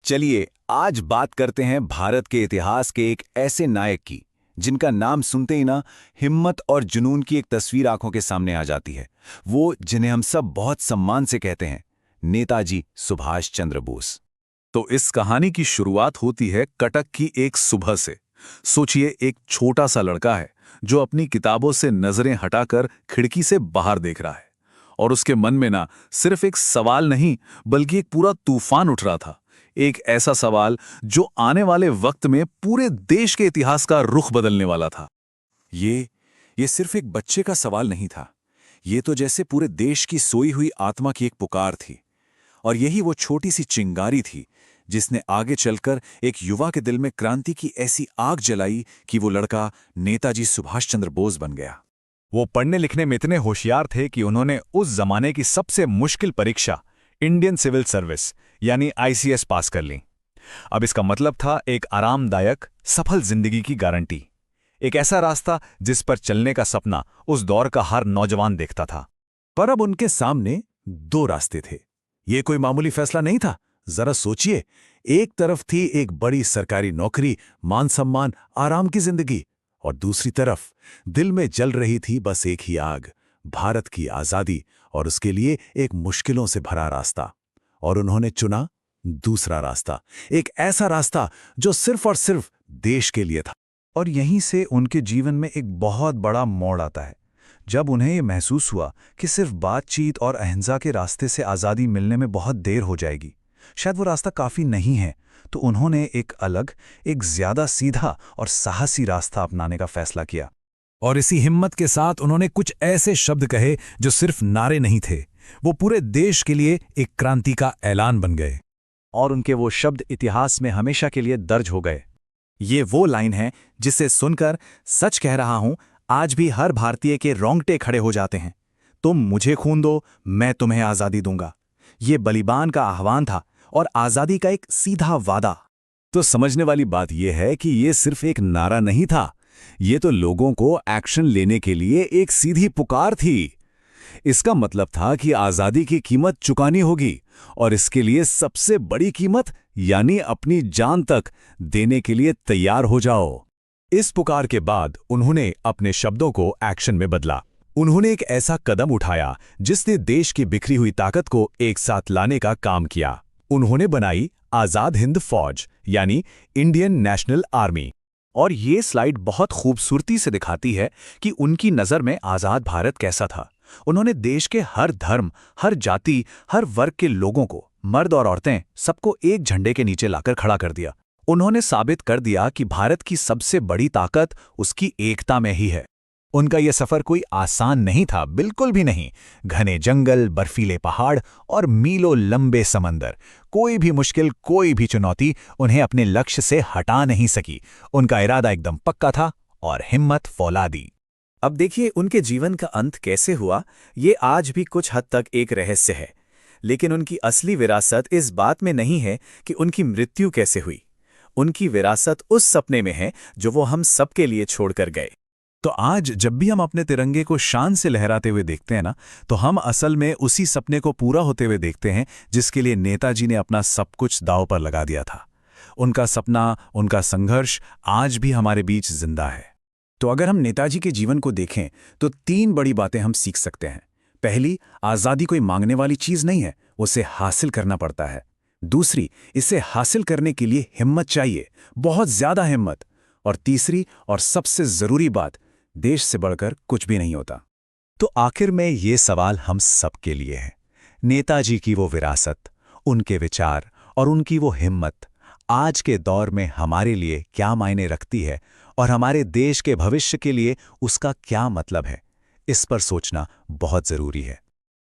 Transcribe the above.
चलिए आज बात करते हैं भारत के इतिहास के एक ऐसे नायक की जिनका नाम सुनते ही ना हिम्मत और जुनून की एक तस्वीर आंखों के सामने आ जाती है। वो जिन्हें हम सब बहुत सम्मान से कहते हैं, नेताजी सुभाष चंद्र बोस। तो इस कहानी की शुरुआत होती है कटक की एक सुबह से। सोचिए, एक छोटा सा लड़का है जो अपनी किताबों से नजरें हटाकर खिड़की से बाहर देख रहा है, और उसके मन में ना सिर्फ एक सवाल नहीं बल्कि एक पूरा तूफान उठ रहा था। एक ऐसा सवाल जो आने वाले वक्त में पूरे देश के इतिहास का रुख बदलने वाला था। ये सिर्फ एक बच्चे का सवाल नहीं था। ये तो जैसे पूरे देश की सोई हुई आत्मा की एक पुकार थी, और यही वो छोटी सी चिंगारी थी जिसने आगे चलकर एक युवा के दिल में क्रांति की ऐसी आग जलाई कि वो लड़का नेताजी सुभाष चंद्र बोस बन गया। वो पढ़ने लिखने में इतने होशियार थे कि उन्होंने उस जमाने की सबसे मुश्किल परीक्षा इंडियन सिविल सर्विस यानी आईसीएस पास कर ली। अब इसका मतलब था एक आरामदायक सफल जिंदगी की गारंटी, एक ऐसा रास्ता जिस पर चलने का सपना उस दौर का हर नौजवान देखता था। पर अब उनके सामने दो रास्ते थे। ये कोई मामूली फैसला नहीं था। जरा सोचिए, एक तरफ थी एक बड़ी सरकारी नौकरी, मान सम्मान, आराम की जिंदगी, और दूसरी तरफ दिल में जल रही थी बस एक ही आग, भारत की आजादी और उसके लिए एक मुश्किलों से भरा रास्ता। और उन्होंने चुना दूसरा रास्ता, एक ऐसा रास्ता जो सिर्फ और सिर्फ देश के लिए था। और यहीं से उनके जीवन में एक बहुत बड़ा मोड़ आता है, जब उन्हें ये महसूस हुआ कि सिर्फ बातचीत और अहिंसा के रास्ते से आज़ादी मिलने में बहुत देर हो जाएगी, शायद वो रास्ता काफ़ी नहीं है। तो उन्होंने एक अलग, एक ज्यादा सीधा और साहसी रास्ता अपनाने का फैसला किया। और इसी हिम्मत के साथ उन्होंने कुछ ऐसे शब्द कहे जो सिर्फ नारे नहीं थे, वो पूरे देश के लिए एक क्रांति का ऐलान बन गए। और उनके वो शब्द इतिहास में हमेशा के लिए दर्ज हो गए। ये वो लाइन है जिसे सुनकर, सच कह रहा हूं, आज भी हर भारतीय के रोंगटे खड़े हो जाते हैं। तुम मुझे खून दो, मैं तुम्हें आज़ादी दूंगा। ये बलिदान का आह्वान था और आज़ादी का एक सीधा वादा। तो समझने वाली बात यह है कि ये सिर्फ एक नारा नहीं था, ये तो लोगों को एक्शन लेने के लिए एक सीधी पुकार थी। इसका मतलब था कि आज़ादी की कीमत चुकानी होगी, और इसके लिए सबसे बड़ी कीमत यानी अपनी जान तक देने के लिए तैयार हो जाओ। इस पुकार के बाद उन्होंने अपने शब्दों को एक्शन में बदला। उन्होंने एक ऐसा कदम उठाया जिसने देश की बिखरी हुई ताकत को एक साथ लाने का काम किया। उन्होंने बनाई आज़ाद हिंद फौज यानी इंडियन नेशनल आर्मी। और ये स्लाइड बहुत खूबसूरती से दिखाती है कि उनकी नज़र में आज़ाद भारत कैसा था। उन्होंने देश के हर धर्म, हर जाति, हर वर्ग के लोगों को, मर्द और औरतें, सबको एक झंडे के नीचे लाकर खड़ा कर दिया। उन्होंने साबित कर दिया कि भारत की सबसे बड़ी ताकत उसकी एकता में ही है। उनका यह सफर कोई आसान नहीं था, बिल्कुल भी नहीं। घने जंगल, बर्फीले पहाड़ और मीलों लंबे समंदर, कोई भी मुश्किल, कोई भी चुनौती उन्हें अपने लक्ष्य से हटा नहीं सकी। उनका इरादा एकदम पक्का था और हिम्मत फौलादी। अब देखिए, उनके जीवन का अंत कैसे हुआ, ये आज भी कुछ हद तक एक रहस्य है। लेकिन उनकी असली विरासत इस बात में नहीं है कि उनकी मृत्यु कैसे हुई। उनकी विरासत उस सपने में है जो वो हम सबके लिए छोड़कर गए। तो आज जब भी हम अपने तिरंगे को शान से लहराते हुए देखते हैं ना, तो हम असल में उसी सपने को पूरा होते हुए देखते हैं जिसके लिए नेताजी ने अपना सब कुछ दांव पर लगा दिया था। उनका सपना, उनका संघर्ष आज भी हमारे बीच जिंदा है। तो अगर हम नेताजी के जीवन को देखें तो तीन बड़ी बातें हम सीख सकते हैं। पहली, आज़ादी कोई मांगने वाली चीज़ नहीं है, उसे हासिल करना पड़ता है। दूसरी, इसे हासिल करने के लिए हिम्मत चाहिए, बहुत ज़्यादा हिम्मत। और तीसरी और सबसे ज़रूरी बात, देश से बढ़कर कुछ भी नहीं होता। तो आखिर में ये सवाल हम सबके लिए है। नेताजी की वो विरासत, उनके विचार और उनकी वो हिम्मत आज के दौर में हमारे लिए क्या मायने रखती है, और हमारे देश के भविष्य के लिए उसका क्या मतलब है, इस पर सोचना बहुत ज़रूरी है।